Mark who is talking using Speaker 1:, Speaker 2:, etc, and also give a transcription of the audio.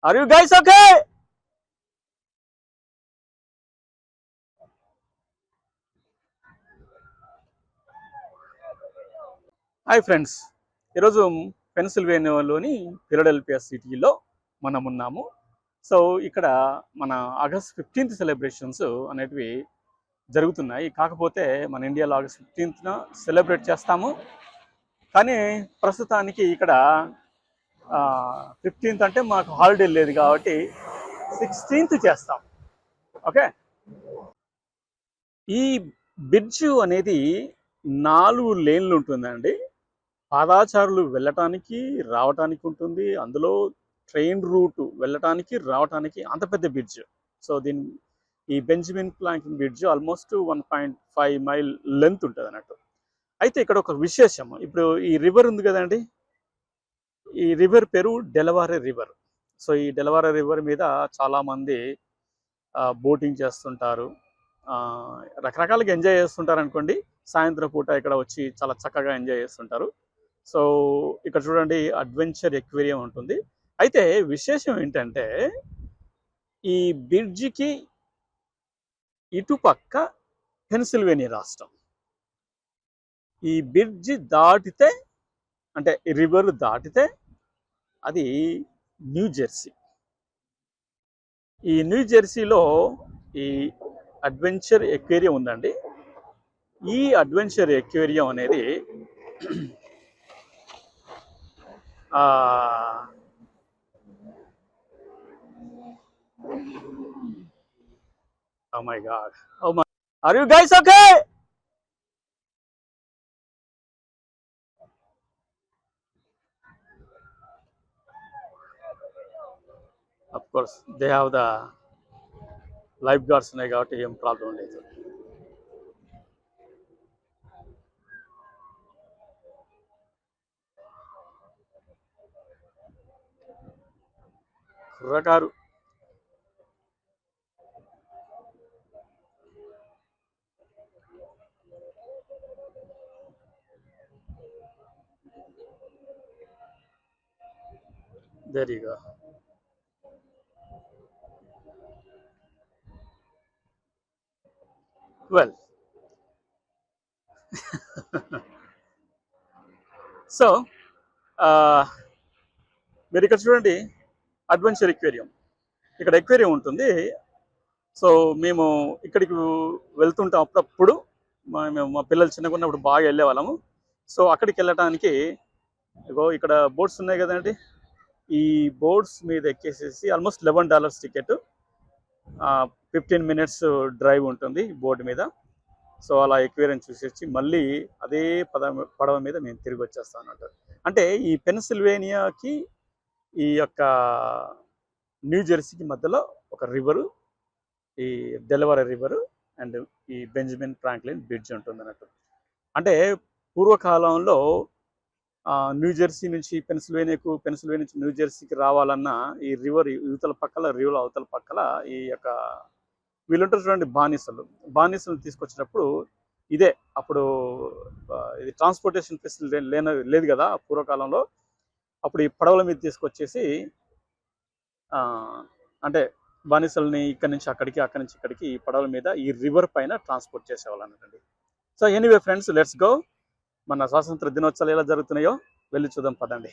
Speaker 1: Are you guys okay? Hi friends, ఈరోజు పెన్సిల్వేనియాలోని Philadelphia సిటీలో మనం ఉన్నాము. సో ఇక్కడ మన ఆగస్ట్ 15th సెలబ్రేషన్స్ అనేటివి జరుగుతున్నాయి. కాకపోతే మన ఇండియాలో ఆగస్ట్ 15th సెలబ్రేట్ చేస్తాము. కానీ ప్రస్తుతానికి ఇక్కడ 15th అంటే మాకు హాలిడే లేదు కాబట్టి 16th చేస్తాం. ఓకే, ఈ బ్రిడ్జ్ అనేది 4 లేన్లు ఉంటుందండి. పాదాచారులు వెళ్ళటానికి రావటానికి ఉంటుంది. అందులో ట్రైన్ రూట్ వెళ్ళటానికి రావటానికి అంత పెద్ద బ్రిడ్జ్. సో ఈ Benjamin Franklin bridge almost 1.5 mile length ఉంటుంది అన్నట్టు. అయితే ఇక్కడ ఒక విశేషం, ఇప్పుడు ఈ రివర్ ఉంది కదండి, ఈ రివర్ పేరు డెలవారే రివర్. సో ఈ డెలవారే రివర్ మీద చాలామంది బోటింగ్ చేస్తుంటారు, రకరకాలుగా ఎంజాయ్ చేస్తుంటారు అనుకోండి. సాయంత్రం పూట ఇక్కడ వచ్చి చాలా చక్కగా ఎంజాయ్ చేస్తుంటారు. సో ఇక్కడ చూడండి, అడ్వెంచర్ ఎక్వేరియం ఉంటుంది. అయితే విశేషం ఏంటంటే ఈ బ్రిడ్జికి ఇటుపక్క పెన్సిల్వేనియా రాష్ట్రం. ఈ బ్రిడ్జి దాటితే, అంటే ఈ రివర్ దాటితే అది న్యూ జెర్సీ. ఈ న్యూ జెర్సీలో ఈ అడ్వెంచర్ ఎక్వేరియం ఉందండి. ఈ అడ్వెంచర్ ఎక్వేరియం అనేది oh my god, oh my, are you guys okay? Of course they have the lifeguards ఉన్నాయి కాబట్టి ఏం ప్రాబ్లం లేదు. కుర్రకారు there you go. Well so మీరు ఇక్కడ చూడండి, అడ్వెంచర్ ఎక్వేరియం. ఇక్కడ ఎక్వేరియం ఉంటుంది. సో మేము ఇక్కడికి వెళ్తుంటాం అప్పుడప్పుడు. మేము మా పిల్లలు చిన్నగా ఉన్నప్పుడు బాగా వెళ్ళేవాళ్ళము. సో అక్కడికి వెళ్ళటానికి ఇగో ఇక్కడ బోట్స్ ఉన్నాయి కదండి, ఈ బోట్స్ మీద ఎక్కేసేసి ఆల్మోస్ట్ $11 టికెట్, 15 minutes డ్రైవ్ ఉంటుంది బోర్డు మీద. సో అలా ఎక్వేరియం చూసేసి మళ్ళీ అదే పడవ మీద మేము తిరిగి వచ్చేస్తాం అన్నట్టు. అంటే ఈ పెన్సిల్వేనియాకి ఈ యొక్క న్యూ జెర్సీకి మధ్యలో ఒక రివరు, ఈ డెలవారే రివరు అండ్ ఈ బెంజమిన్ ఫ్రాంక్లిన్ బ్రిడ్జ్ ఉంటుంది అన్నట్టు. అంటే పూర్వకాలంలో న్యూ జెర్సీ నుంచి పెన్సిల్వేనియా నుంచి న్యూ జెర్సీకి రావాలన్నా ఈ రివర్ యువతల పక్కల, రివర్ అవతల పక్కల ఈ యొక్క వీళ్ళుంటారు చూడండి, బానిసలు తీసుకొచ్చినప్పుడు ఇదే అప్పుడు ఇది ట్రాన్స్పోర్టేషన్ ఫెసిలిటీ లేదు కదా పూర్వకాలంలో. అప్పుడు ఈ పడవల మీద తీసుకొచ్చేసి అంటే బానిసల్ని ఇక్కడి నుంచి అక్కడికి, అక్కడి నుంచి ఇక్కడికి ఈ పడవల మీద ఈ రివర్ పైన ట్రాన్స్పోర్ట్ చేసేవాళ్ళు అన్నట్టు. So anyway friends, let's go. మన స్వాతంత్ర దినోత్సవాలు ఎలా జరుగుతున్నాయో వెళ్ళి చూద్దాం పదండి.